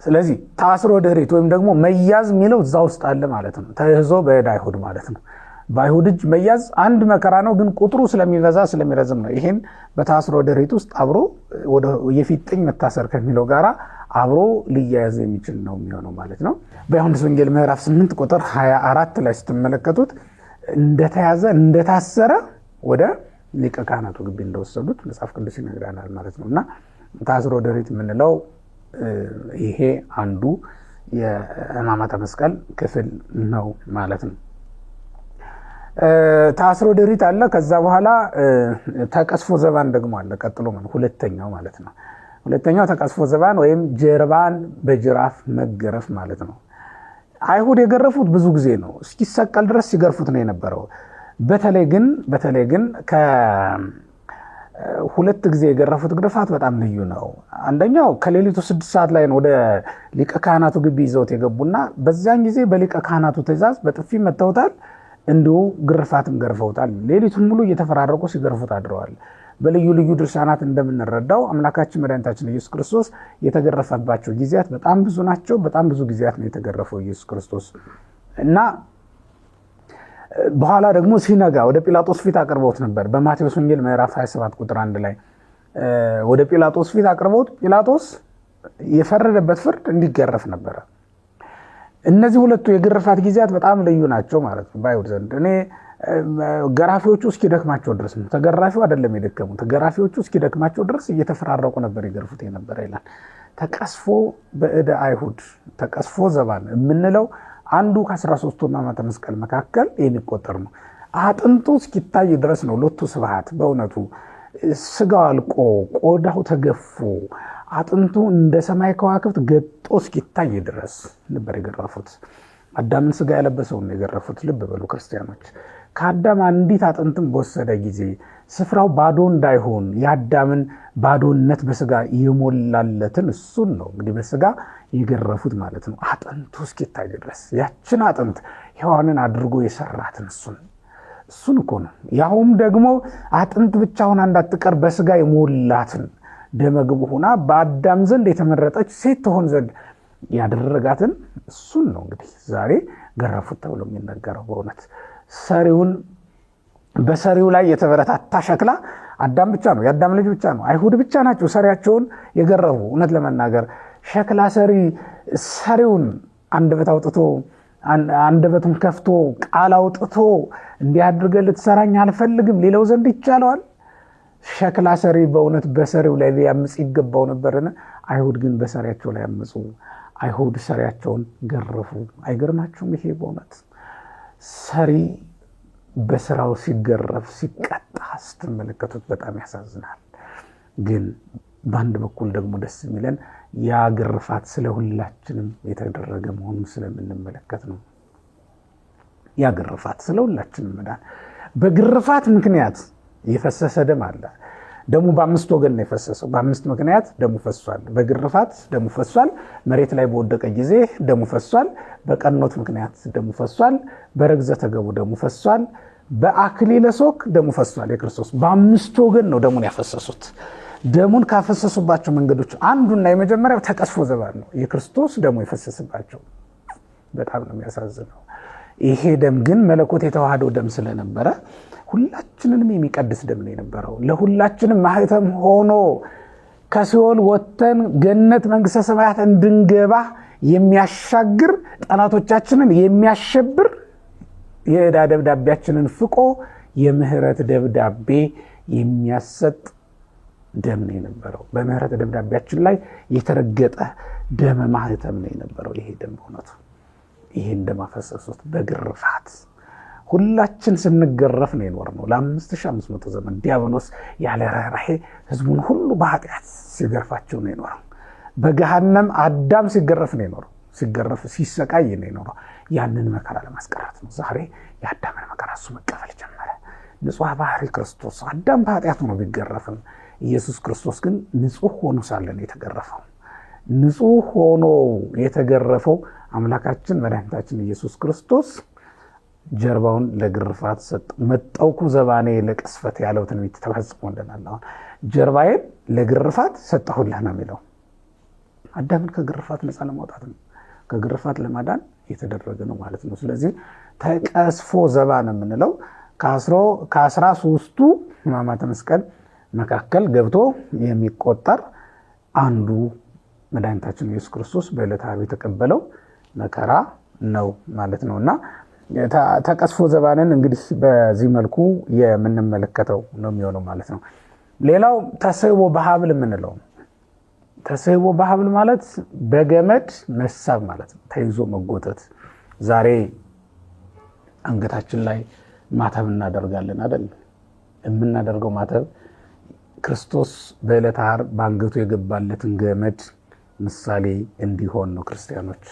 ስለዚህ ታስሮ ድኅሪት ወይም ደግሞ መያዝ የሚለው እዛ ውስጥ አለ ማለት ነው። ተይዞ በዕድ አይሁድ ማለት ነው። በአይሁድ እጅ መያዝ አንድ መከራ ነው፣ ግን ቁጥሩ ስለሚበዛ ስለሚረዝም ነው። ይሄን በታስሮ ድኅሪት ውስጥ አብሮ ወደ የፊጥኝ መታሰር ከሚለው ጋራ አብሮ ሊያያዝ የሚችል ነው የሚሆነው ማለት ነው። በዮሐንስ ወንጌል ምዕራፍ 8 ቁጥር 24 ላይ ስትመለከቱት እንደተያዘ እንደታሰረ ወደ ሊቀ ካህናቱ ግቢ እንደወሰዱት መጽሐፍ ቅዱስ ይነግረናል ማለት ነውና ታስሮ ድኅሪት የምንለው ይሄ አንዱ የሕማማተ መስቀል ክፍል ነው ማለት ነው። ታስሮ ድሪት አለ። ከዛ በኋላ ተቀስፎ ዘባን ደግሞ አለ። ቀጥሎ ማለት ሁለተኛው ማለት ነው። ሁለተኛው ተቀስፎ ዘባን ወይም ጀርባን በጅራፍ መገረፍ ማለት ነው። አይሁድ የገረፉት ብዙ ጊዜ ነው። እስኪሰቀል ድረስ ሲገርፉት ነው የነበረው። በተለይ ግን ሁለት ጊዜ የገረፉት ግርፋት በጣም ልዩ ነው። አንደኛው ከሌሊቱ 6 ሰዓት ላይ ወደ ሊቀ ካህናቱ ግቢ ይዘውት የገቡና በዛን ጊዜ በሊቀ ካህናቱ ትእዛዝ በጥፊ መተውታል። እንዲሁ ግርፋትም ገርፈውታል። ሌሊቱን ሙሉ እየተፈራረቁ ሲገርፉት አድረዋል። በልዩ ልዩ ድርሳናት እንደምንረዳው አምላካችን መድኃኒታችን ኢየሱስ ክርስቶስ የተገረፈባቸው ጊዜያት በጣም ብዙ ናቸው። በጣም ብዙ ጊዜያት ነው የተገረፈው ኢየሱስ ክርስቶስ እና በኋላ ደግሞ ሲነጋ ወደ ጲላጦስ ፊት አቅርበውት ነበር። በማቴዎስ ወንጌል ምዕራፍ 27 ቁጥር 1 ላይ ወደ ጲላጦስ ፊት አቅርበውት ጲላጦስ የፈረደበት ፍርድ እንዲገረፍ ነበረ። እነዚህ ሁለቱ የግርፋት ጊዜያት በጣም ልዩ ናቸው ማለት ነው በአይሁድ ዘንድ። እኔ ገራፊዎቹ እስኪደክማቸው ድረስ ነው፣ ተገራፊው አይደለም የደከሙት፣ ገራፊዎቹ እስኪደክማቸው ድረስ እየተፈራረቁ ነበር ይገርፉት የነበረ ይላል። ተቀስፎ በእደ አይሁድ ተቀስፎ ዘባን የምንለው አንዱ ከ13ቱ ሕማማተ መስቀል መካከል የሚቆጠር ነው። አጥንቱ እስኪታይ ድረስ ነው። ሎቱ ስብሐት በእውነቱ ስጋው አልቆ ቆዳው ተገፎ አጥንቱ እንደ ሰማይ ከዋክብት ገጦ እስኪታይ ድረስ ነበር የገረፉት። አዳምን ስጋ ያለበሰውን የገረፉት። ልብ በሉ ክርስቲያኖች፣ ከአዳም አንዲት አጥንትን በወሰደ ጊዜ ስፍራው ባዶ እንዳይሆን የአዳምን ባዶነት በስጋ የሞላለትን እሱን ነው እንግዲህ በስጋ የገረፉት ማለት ነው። አጥንቱ እስኪታይ ድረስ ያችን አጥንት ሔዋንን አድርጎ የሰራትን እሱን እኮ ነው። ያውም ደግሞ አጥንት ብቻውን እንዳትቀር በስጋ የሞላትን ደመግቡ ሆና በአዳም ዘንድ የተመረጠች ሴት ትሆን ዘንድ ያደረጋትን እሱን ነው እንግዲህ ዛሬ ገረፉት ተብሎ የሚነገረው። በእውነት በሰሪው ላይ የተበረታታ ሸክላ አዳም ብቻ ነው፣ የአዳም ልጅ ብቻ ነው፣ አይሁድ ብቻ ናቸው ሰሪያቸውን የገረፉ። እውነት ለመናገር ሸክላ ሰሪውን አንደበቱን ከፍቶ ቃል አውጥቶ እንዲያድርገህ ልትሰራኝ አልፈልግም ሊለው ዘንድ ይቻለዋል? ሸክላ ሰሪ በእውነት በሰሪው ላይ ሊያምጽ ይገባው ነበርን? አይሁድ ግን በሰሪያቸው ላይ ያመጹ። አይሁድ ሰሪያቸውን ገረፉ። አይገርማችሁም? ይሄ በእውነት ሰሪ በስራው ሲገረፍ ሲቀጣ ስትመለከቱት በጣም ያሳዝናል። ግን በአንድ በኩል ደግሞ ደስ የሚለን ያ ግርፋት ስለ ሁላችንም የተደረገ መሆኑን ስለምንመለከት ነው። ያ ግርፋት ስለ ሁላችንም መዳን። በግርፋት ምክንያት የፈሰሰ ደም አለ። ደሙ በ5 ወገን ነው የፈሰሰው። በ5 ምክንያት ደሙ ፈሷል። በግርፋት ደሙ ፈሷል። መሬት ላይ በወደቀ ጊዜ ደሙ ፈሷል። በቀኖት ምክንያት ደሙ ፈሷል። በርግዘተ ገቡ ደሙ ፈሷል። በአክሊለ ሦክ ደሙ ፈሷል። የክርስቶስ በ5 ወገን ነው ደሙን ያፈሰሱት። ደሙን ካፈሰሱባቸው መንገዶች አንዱና የመጀመሪያው ተቀስፎ ዘባን ነው። የክርስቶስ ደሙ የፈሰሰባቸው በጣም ነው የሚያሳዝነው። ይሄ ደም ግን መለኮት የተዋህደው ደም ስለነበረ ሁላችንንም የሚቀድስ ደም ነው የነበረው። ለሁላችንም ማህተም ሆኖ ከሲኦል ወጥተን ገነት መንግሥተ ሰማያት እንድንገባ የሚያሻግር ጠላቶቻችንን የሚያሸብር የዕዳ ደብዳቤያችንን ፍቆ የምህረት ደብዳቤ የሚያሰጥ ደም ነው የነበረው። በምህረት ደብዳቤያችን ላይ የተረገጠ ደመ ማህተም ነው የነበረው ይሄ ደም። በእውነቱ ይሄን ደም አፈሰሱት በግርፋት። ሁላችን ስንገረፍ ነው የኖርነው ለ5500 ዘመን። ዲያብሎስ ያለ ርኅራኄ ህዝቡን ሁሉ በኃጢአት ሲገርፋቸው ነው የኖረው። በገሃነም አዳም ሲገረፍ ነው የኖረው፣ ሲገረፍ ሲሰቃይ ነው የኖረው። ያንን መከራ ለማስቀረት ነው ዛሬ የአዳምን መከራ እሱ መቀበል ጀመረ። ንጹሕ ባህሪ ክርስቶስ አዳም በኃጢአት ሆኖ ቢገረፍም ኢየሱስ ክርስቶስ ግን ንጹሕ ሆኖ ሳለን የተገረፈው። ንጹሕ ሆኖ የተገረፈው አምላካችን መድኃኒታችን ኢየሱስ ክርስቶስ ጀርባውን ለግርፋት ሰጠ። መጠውኩ ዘባኔ ለቅስፈት ያለው ትንቢት ተፈጽሞልናል። አሁን ጀርባዬን ለግርፋት ሰጠሁልህ ነው የሚለው። አዳምን ከግርፋት ነፃ ለማውጣት ነው፣ ከግርፋት ለማዳን የተደረገ ነው ማለት ነው። ስለዚህ ተቀስፎ ዘባን የምንለው ከ13ቱ ሕማማተ መስቀል መካከል ገብቶ የሚቆጠር አንዱ መድኃኒታችን ኢየሱስ ክርስቶስ በዕለተ ዓርብ የተቀበለው መከራ ነው ማለት ነውና ተቀስፎ ዘባንን እንግዲህ በዚህ መልኩ የምንመለከተው ነው የሚሆነው ማለት ነው። ሌላው ተስቦ በሐብል የምንለው ተስቦ በሐብል ማለት በገመድ መሳብ ማለት ነው፣ ተይዞ መጎተት። ዛሬ አንገታችን ላይ ማተብ እናደርጋለን አይደል? የምናደርገው ማተብ ክርስቶስ በዕለተ ዓርብ በአንገቱ የገባለትን ገመድ ምሳሌ እንዲሆን ነው። ክርስቲያኖች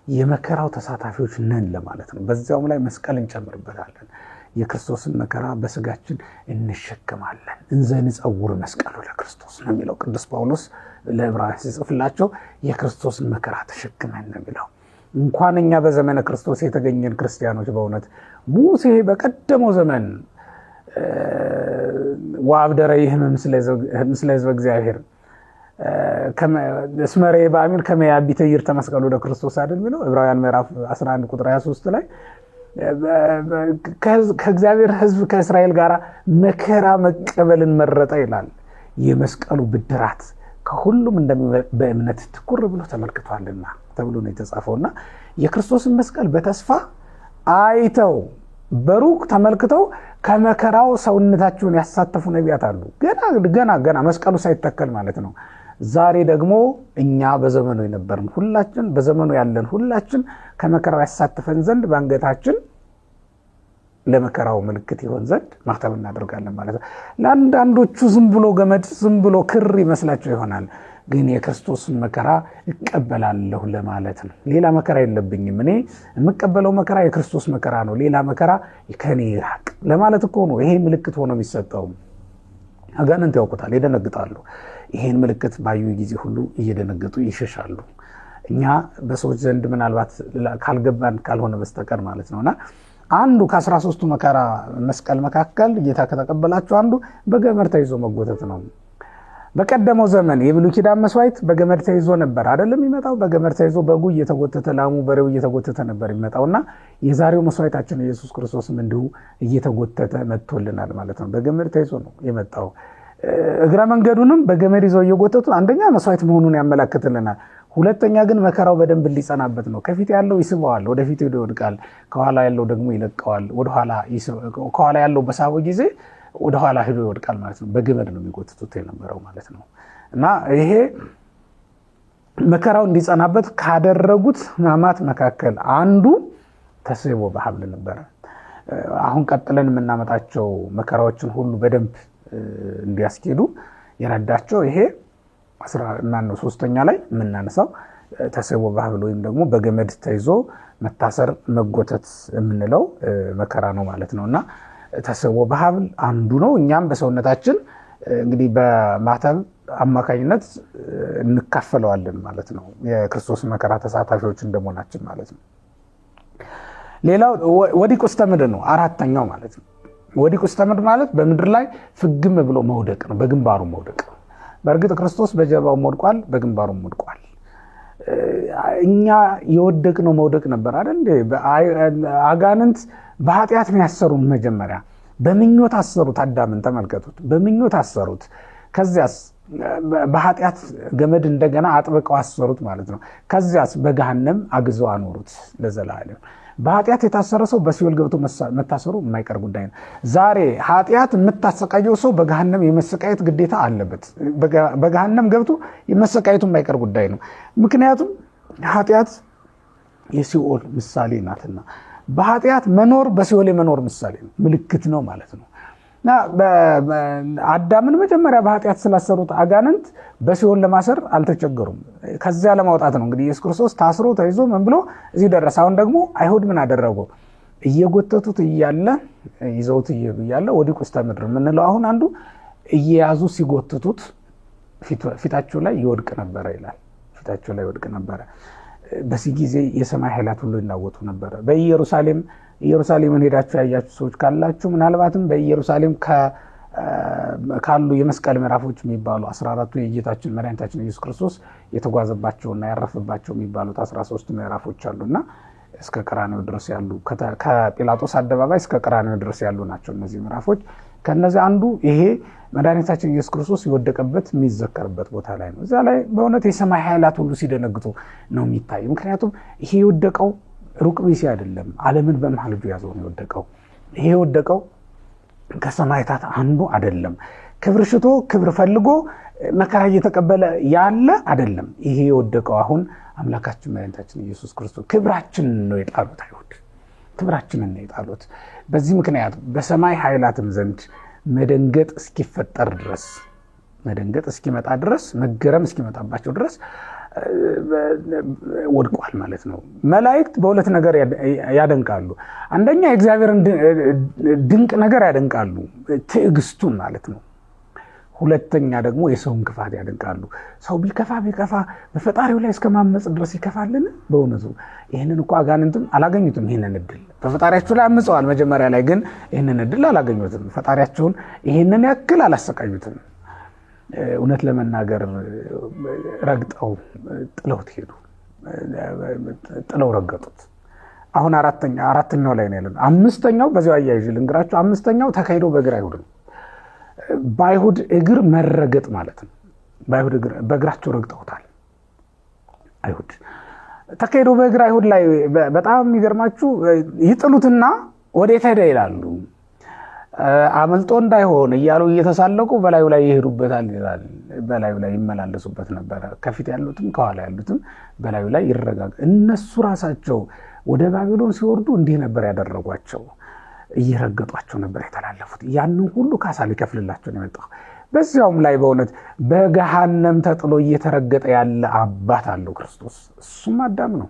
የመከራው ተሳታፊዎች ነን ለማለት ነው። በዚያውም ላይ መስቀል እንጨምርበታለን። የክርስቶስን መከራ በስጋችን እንሸከማለን። እንዘ ንጸውር መስቀሉ ለክርስቶስ ነው የሚለው ቅዱስ ጳውሎስ ለዕብራውያን ሲጽፍላቸው፣ የክርስቶስን መከራ ተሸክመን ነው የሚለው። እንኳን እኛ በዘመነ ክርስቶስ የተገኘን ክርስቲያኖች በእውነት ሙሴ በቀደመው ዘመን ወአብደረ ይህም ምስለ ሕዝበ እግዚአብሔር እስመሬ በአሚን ከመያቢ ተይር ተመስቀሉ ለክርስቶስ አይደል የሚለው ዕብራውያን ምዕራፍ 11 ቁጥር 23 ላይ ከእግዚአብሔር ሕዝብ ከእስራኤል ጋር መከራ መቀበልን መረጠ ይላል። የመስቀሉ ብድራት ከሁሉም በእምነት ትኩር ብሎ ተመልክቷልና ተብሎ ነው የተጻፈውና የክርስቶስን መስቀል በተስፋ አይተው በሩቅ ተመልክተው ከመከራው ሰውነታቸውን ያሳተፉ ነቢያት አሉ። ገና መስቀሉ ሳይተከል ማለት ነው። ዛሬ ደግሞ እኛ በዘመኑ የነበርን ሁላችን በዘመኑ ያለን ሁላችን ከመከራው ያሳተፈን ዘንድ በአንገታችን ለመከራው ምልክት ይሆን ዘንድ ማህተብ እናደርጋለን ማለት ነው። ለአንዳንዶቹ ዝም ብሎ ገመድ ዝም ብሎ ክር ይመስላቸው ይሆናል፣ ግን የክርስቶስን መከራ እቀበላለሁ ለማለት ነው። ሌላ መከራ የለብኝም፣ እኔ የምቀበለው መከራ የክርስቶስ መከራ ነው፣ ሌላ መከራ ከኔ ይራቅ ለማለት እኮ ነው። ይሄ ምልክት ሆኖ የሚሰጠው አጋንንት ያውቁታል፣ ይደነግጣሉ። ይሄን ምልክት ባዩ ጊዜ ሁሉ እየደነገጡ ይሸሻሉ። እኛ በሰዎች ዘንድ ምናልባት ካልገባን ካልሆነ በስተቀር ማለት ነውና አንዱ ከ13ቱ መከራ መስቀል መካከል ጌታ ከተቀበላቸው አንዱ በገመድ ተይዞ መጎተት ነው። በቀደመው ዘመን የብሉይ ኪዳን መስዋዕት በገመድ ተይዞ ነበር አይደለም የሚመጣው። በገመድ ተይዞ በጉ እየተጎተተ ላሙ በሬው እየተጎተተ ነበር የሚመጣውና የዛሬው መስዋዕታችን ኢየሱስ ክርስቶስም እንዲሁ እየተጎተተ መጥቶልናል ማለት ነው። በገመድ ተይዞ ነው የመጣው። እግረ መንገዱንም በገመድ ይዘው እየጎተቱ አንደኛ መስዋዕት መሆኑን ያመለክትልናል። ሁለተኛ ግን መከራው በደንብ ሊጸናበት ነው። ከፊት ያለው ይስበዋል፣ ወደፊት ይወድቃል። ከኋላ ያለው ደግሞ ይለቀዋል። ከኋላ ያለው በሳበው ጊዜ ወደ ኋላ ሄዶ ይወድቃል ማለት ነው። በገመድ ነው የሚጎትቱት የነበረው ማለት ነው። እና ይሄ መከራው እንዲጸናበት ካደረጉት ሕማማት መካከል አንዱ ተስቦ በሐብል ነበረ። አሁን ቀጥለን የምናመጣቸው መከራዎችን ሁሉ በደንብ እንዲያስኬዱ የረዳቸው ይሄ 3ኛ ላይ የምናነሳው ተስቦ በሐብል ወይም ደግሞ በገመድ ተይዞ መታሰር መጎተት የምንለው መከራ ነው ማለት ነውና ተስቦ በሐብል አንዱ ነው። እኛም በሰውነታችን እንግዲህ በማተብ አማካኝነት እንካፈለዋለን ማለት ነው። የክርስቶስ መከራ ተሳታፊዎች እንደመሆናችን ማለት ነው። ሌላው ወዲቅ ውስተ ምድር ነው፣ 4ኛው ማለት ነው። ወዲቅ ውስተ ምድር ማለት በምድር ላይ ፍግም ብሎ መውደቅ ነው፣ በግንባሩ መውደቅ ነው። በእርግጥ ክርስቶስ በጀርባው ወድቋል፣ በግንባሩም ወድቋል። እኛ የወደቅነው መውደቅ ነበር አይደል? አጋንንት በኃጢአት ነው ያሰሩን። መጀመሪያ በምኞት አሰሩት። አዳምን ተመልከቱት፣ በምኞት አሰሩት። ከዚያስ በኃጢአት ገመድ እንደገና አጥብቀው አሰሩት ማለት ነው። ከዚያስ በገሃነም አግዘው አኖሩት ለዘላለም። በኃጢአት የታሰረ ሰው በሲኦል ገብቶ መታሰሩ የማይቀር ጉዳይ ነው። ዛሬ ኃጢአት የምታሰቃየው ሰው በገሃነም የመሰቃየት ግዴታ አለበት። በገሃነም ገብቶ የመሰቃየቱ የማይቀር ጉዳይ ነው። ምክንያቱም ኃጢአት የሲኦል ምሳሌ ናትና፣ በኃጢአት መኖር በሲኦል የመኖር ምሳሌ ነው፣ ምልክት ነው ማለት ነው። እና አዳምን መጀመሪያ በኃጢአት ስላሰሩት አጋንንት በሲኦል ለማሰር አልተቸገሩም። ከዚያ ለማውጣት ነው እንግዲህ ኢየሱስ ክርስቶስ ታስሮ ተይዞ ምን ብሎ እዚህ ደረሰ። አሁን ደግሞ አይሁድ ምን አደረጉ? እየጎተቱት እያለ ይዘውት እያለ ወዲቅ ውስተ ምድር የምንለው አሁን አንዱ እየያዙ ሲጎትቱት ፊታቸው ላይ ይወድቅ ነበረ ይላል። ፊታቸው ላይ ይወድቅ ነበረ። በዚህ ጊዜ የሰማይ ኃይላት ሁሉ ይናወጡ ነበረ። ኢየሩሳሌምን ሄዳችሁ ያያችሁ ሰዎች ካላችሁ ምናልባትም በኢየሩሳሌም ካሉ የመስቀል ምዕራፎች የሚባሉ 14ቱ የጌታችን መድኃኒታችን ኢየሱስ ክርስቶስ የተጓዘባቸውና ያረፈባቸው የሚባሉት 13 ምዕራፎች አሉና እስከ ቀራንዮ ድረስ ያሉ ከጲላጦስ አደባባይ እስከ ቀራንዮ ድረስ ያሉ ናቸው እነዚህ ምዕራፎች። ከነዚህ አንዱ ይሄ መድኃኒታችን ኢየሱስ ክርስቶስ የወደቀበት የሚዘከርበት ቦታ ላይ ነው። እዛ ላይ በእውነት የሰማይ ኃይላት ሁሉ ሲደነግጡ ነው የሚታይ። ምክንያቱም ይሄ የወደቀው ሩቅ ቢሲ አይደለም፣ ዓለምን በመሃል እጁ ያዘው ነው የወደቀው። ይሄ የወደቀው ከሰማዕታት አንዱ አይደለም፣ ክብር ሽቶ ክብር ፈልጎ መከራ እየተቀበለ ያለ አይደለም። ይሄ የወደቀው አሁን አምላካችን መድኃኒታችን ኢየሱስ ክርስቶስ ክብራችንን ነው የጣሉት። አይሁድ ክብራችንን ነው የጣሉት። በዚህ ምክንያት በሰማይ ኃይላትም ዘንድ መደንገጥ እስኪፈጠር ድረስ መደንገጥ እስኪመጣ ድረስ መገረም እስኪመጣባቸው ድረስ ወድቋል ማለት ነው። መላእክት በሁለት ነገር ያደንቃሉ። አንደኛ የእግዚአብሔርን ድንቅ ነገር ያደንቃሉ፣ ትዕግስቱን ማለት ነው። ሁለተኛ ደግሞ የሰውን ክፋት ያደንቃሉ። ሰው ቢከፋ በፈጣሪው ላይ እስከማመጽ ድረስ ይከፋልን? በእውነቱ ይህንን እኮ አጋንንትም አላገኙትም። ይህንን እድል በፈጣሪያቸው ላይ አምጸዋል። መጀመሪያ ላይ ግን ይህንን እድል አላገኙትም። ፈጣሪያቸውን ይህንን ያክል አላሰቃዩትም። እውነት ለመናገር ረግጠው ጥለውት ሄዱ፣ ጥለው ረገጡት። አሁን አራተኛው ላይ ነው ያለው። አምስተኛው በዚያው አያይዤ ልንገራችሁ። አምስተኛው ተካሂዶ በእግር አይሁድ ነው። በአይሁድ እግር መረገጥ ማለት ነው። በአይሁድ እግር በእግራቸው ረግጠውታል። አይሁድ ተካሂዶ በእግር አይሁድ ላይ በጣም የሚገርማችሁ ይጥሉትና ወዴት ሄደ ይላሉ። አመልጦ እንዳይሆን እያሉ እየተሳለቁ በላዩ ላይ ይሄዱበታል ይላል። በላዩ ላይ ይመላለሱበት ነበር። ከፊት ያሉትም ከኋላ ያሉትም በላዩ ላይ ይረጋጋ። እነሱ ራሳቸው ወደ ባቢሎን ሲወርዱ እንዲህ ነበር ያደረጓቸው። እየረገጧቸው ነበር የተላለፉት። ያንን ሁሉ ካሳ ሊከፍልላቸው ነው የመጣው። በዚያውም ላይ በእውነት በገሃነም ተጥሎ እየተረገጠ ያለ አባት አለው ክርስቶስ። እሱም አዳም ነው።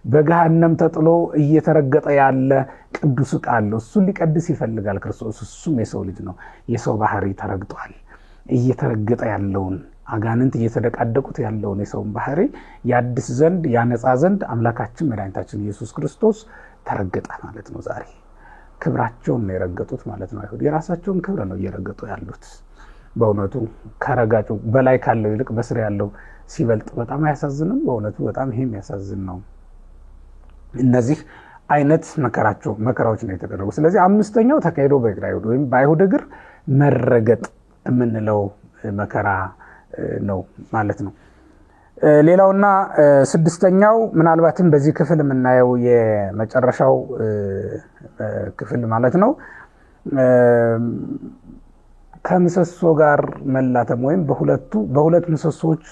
በገሃነም ተጥሎ እየተረገጠ ያለ ቅዱስ ዕቃ አለው። እሱን ሊቀድስ ይፈልጋል ክርስቶስ። እሱም የሰው ልጅ ነው። የሰው ባህሪ ተረግጧል። እየተረገጠ ያለውን አጋንንት እየተደቃደቁት ያለውን የሰውን ባህሪ ያድስ ዘንድ ያነጻ ዘንድ አምላካችን መድኃኒታችን ኢየሱስ ክርስቶስ ተረገጠ ማለት ነው። ዛሬ ክብራቸውን ነው የረገጡት ማለት ነው። አይሁድ የራሳቸውን ክብር ነው እየረገጡ ያሉት። በእውነቱ ከረጋጩ በላይ ካለው ይልቅ በስር ያለው ሲበልጥ በጣም አያሳዝንም? በእውነቱ በጣም ይሄም ያሳዝን ነው። እነዚህ አይነት መከራዎች ነው የተደረጉ። ስለዚህ አምስተኛው ተካሂዶ በእግር አይሁድ ወይም በአይሁድ እግር መረገጥ የምንለው መከራ ነው ማለት ነው። ሌላውና ስድስተኛው ምናልባትም በዚህ ክፍል የምናየው የመጨረሻው ክፍል ማለት ነው ከምሰሶ ጋር መላተም ወይም በሁለት ምሰሶች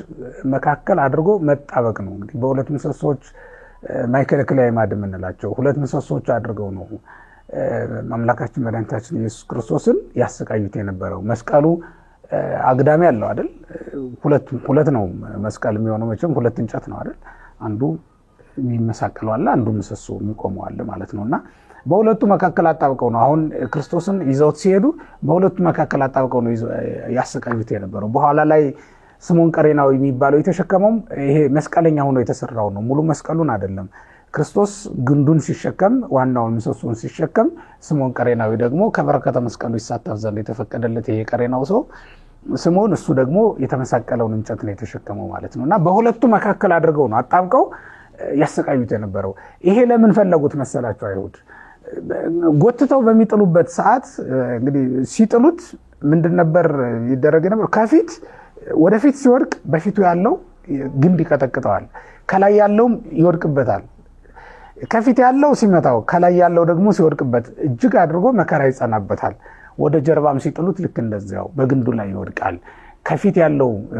መካከል አድርጎ መጣበቅ ነው። እንግዲህ በሁለት ምሰሶች ማይከለክላይ ማድ የምንላቸው ሁለት ምሰሶች አድርገው ነው አምላካችን መድኃኒታችን ኢየሱስ ክርስቶስን ያሰቃዩት የነበረው። መስቀሉ አግዳሚ ያለው አይደል? ሁለት ነው መስቀል የሚሆነው። መቼም ሁለት እንጨት ነው አይደል? አንዱ የሚመሳቀለው አለ፣ አንዱ ምሰሶ የሚቆመው አለ ማለት ነውና በሁለቱ መካከል አጣብቀው ነው አሁን ክርስቶስን ይዘውት ሲሄዱ በሁለቱ መካከል አጣብቀው ነው ያሰቃዩት የነበረው። በኋላ ላይ ስምዖን ቀሬናዊ የሚባለው የተሸከመው ይሄ መስቀለኛ ሆኖ የተሰራው ነው። ሙሉ መስቀሉን አይደለም። ክርስቶስ ግንዱን ሲሸከም ዋናውን ምሰሶን ሲሸከም፣ ስምዖን ቀሬናዊ ደግሞ ከበረከተ መስቀሉ ይሳተፍ ዘንድ የተፈቀደለት ይሄ ቀሬናው ሰው ስምዖን እሱ ደግሞ የተመሳቀለውን እንጨት ነው የተሸከመው ማለት ነውና በሁለቱ መካከል አድርገው ነው አጣብቀው ያሰቃዩት የነበረው። ይሄ ለምን ፈለጉት መሰላቸው? አይሁድ ጎትተው በሚጥሉበት ሰዓት እንግዲህ ሲጥሉት ምንድን ነበር ይደረግ ነበር? ከፊት ወደፊት ሲወድቅ በፊቱ ያለው ግንድ ይቀጠቅጠዋል፣ ከላይ ያለውም ይወድቅበታል። ከፊት ያለው ሲመታው ከላይ ያለው ደግሞ ሲወድቅበት እጅግ አድርጎ መከራ ይጸናበታል። ወደ ጀርባም ሲጥሉት ልክ እንደዚያው በግንዱ ላይ ይወድቃል።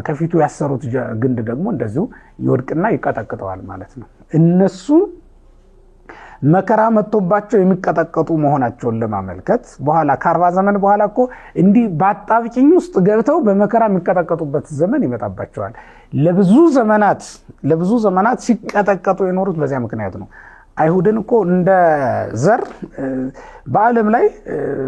ከፊቱ ያሰሩት ግንድ ደግሞ እንደዚሁ ይወድቅና ይቀጠቅጠዋል ማለት ነው። እነሱ መከራ መጥቶባቸው የሚቀጠቀጡ መሆናቸውን ለማመልከት በኋላ ከ40 ዘመን በኋላ እኮ እንዲህ በአጣብቂኝ ውስጥ ገብተው በመከራ የሚቀጠቀጡበት ዘመን ይመጣባቸዋል። ለብዙ ዘመናት ሲቀጠቀጡ የኖሩት በዚያ ምክንያት ነው። አይሁድን እኮ እንደ ዘር በዓለም ላይ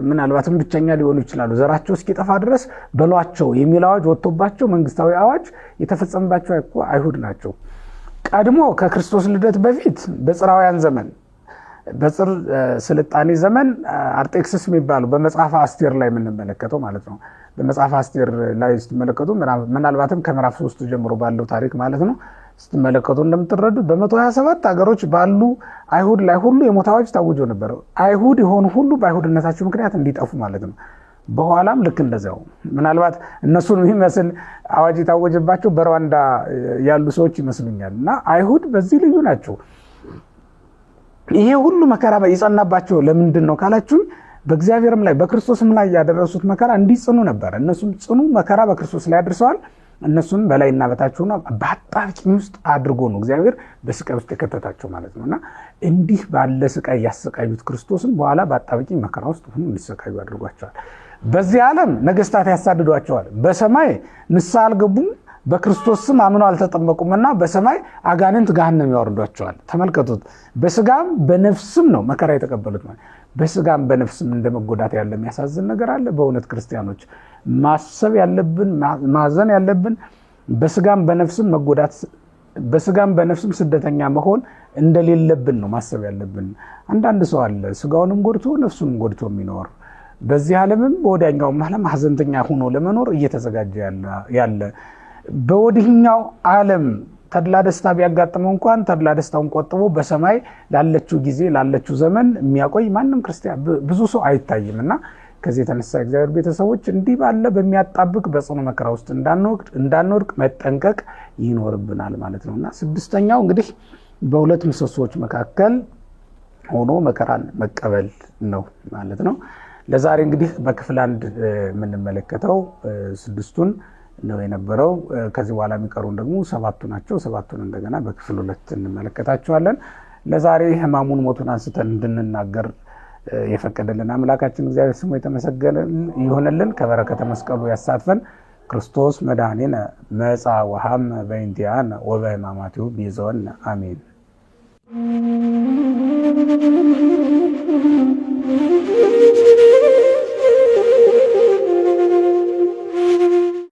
ምናልባትም ብቸኛ ሊሆኑ ይችላሉ። ዘራቸው እስኪጠፋ ድረስ በሏቸው የሚል አዋጅ ወጥቶባቸው መንግስታዊ አዋጅ የተፈጸመባቸው አይሁድ ናቸው። ቀድሞ ከክርስቶስ ልደት በፊት በጽራውያን ዘመን በጽር ስልጣኔ ዘመን አርጤክስስ የሚባሉ በመጽሐፈ አስቴር ላይ የምንመለከተው ማለት ነው። በመጽሐፈ አስቴር ላይ ስትመለከቱ ምናልባትም ከምዕራፍ 3 ጀምሮ ባለው ታሪክ ማለት ነው ስትመለከቱ እንደምትረዱት በ127 ሀገሮች ባሉ አይሁድ ላይ ሁሉ የሞት አዋጅ ታውጆ ነበር። አይሁድ የሆኑ ሁሉ በአይሁድነታቸው ምክንያት እንዲጠፉ ማለት ነው። በኋላም ልክ እንደዚያው ምናልባት እነሱን የሚመስል አዋጅ የታወጀባቸው በሩዋንዳ ያሉ ሰዎች ይመስሉኛል። እና አይሁድ በዚህ ልዩ ናቸው። ይሄ ሁሉ መከራ ይጸናባቸው ለምንድን ነው ካላችሁ በእግዚአብሔርም ላይ በክርስቶስም ላይ ያደረሱት መከራ እንዲጽኑ ነበር። እነሱም ጽኑ መከራ በክርስቶስ ላይ አድርሰዋል። እነሱም በላይና በታች ሆነው በአጣብቂኝ ውስጥ አድርጎ ነው እግዚአብሔር በስቃይ ውስጥ የከተታቸው ማለት ነውና እንዲህ ባለ ስቃይ ያሰቃዩት ክርስቶስን በኋላ በአጣብቂኝ መከራ ውስጥ ሆነው እንዲሰቃዩ አድርጓቸዋል። በዚህ ዓለም ነገስታት ያሳድዷቸዋል። በሰማይ ንስሐ አልገቡም፣ በክርስቶስ ስም አምነው አልተጠመቁምና በሰማይ አጋንንት ገሃነም ያወርዷቸዋል። ተመልከቱት። በስጋም በነፍስም ነው መከራ የተቀበሉት ማለት። በስጋም በነፍስም እንደመጎዳት ያለ የሚያሳዝን ነገር አለ። በእውነት ክርስቲያኖች ማሰብ ያለብን ማዘን ያለብን በስጋም በነፍስም መጎዳት በስጋም በነፍስም ስደተኛ መሆን እንደሌለብን ነው ማሰብ ያለብን። አንዳንድ ሰው አለ ስጋውንም ጎድቶ ነፍሱንም ጎድቶ የሚኖር በዚህ ዓለምም በወዲያኛውም ዓለም ሐዘንተኛ ሆኖ ለመኖር እየተዘጋጀ ያለ በወዲህኛው ዓለም ተድላ ደስታ ቢያጋጥመው እንኳን ተድላ ደስታውን ቆጥቦ በሰማይ ላለችው ጊዜ ላለችው ዘመን የሚያቆይ ማንም ክርስቲያን ብዙ ሰው አይታይምና ከዚህ የተነሳ እግዚአብሔር ቤተሰቦች እንዲህ ባለ በሚያጣብቅ በጽኑ መከራ ውስጥ እንዳንወድቅ መጠንቀቅ ይኖርብናል ማለት ነውና ስድስተኛው እንግዲህ በሁለት ምሰሶች መካከል ሆኖ መከራን መቀበል ነው ማለት ነው። ለዛሬ እንግዲህ በክፍል 1 የምንመለከተው ስድስቱን ነው የነበረው። ከዚህ በኋላ የሚቀሩን ደግሞ 7ቱ ናቸው። 7ቱን እንደገና በክፍል 2 እንመለከታቸዋለን። ለዛሬ ሕማሙን ሞቱን አንስተን እንድንናገር የፈቀደልን አምላካችን እግዚአብሔር ስሙ የተመሰገነ ይሁንልን። ከበረከተ መስቀሉ ያሳትፈን። ክርስቶስ መድኃኒነ መጻ ወሐመ በእንቲአነ ወበሕማማቲሁ ቤዛወነ አሜን።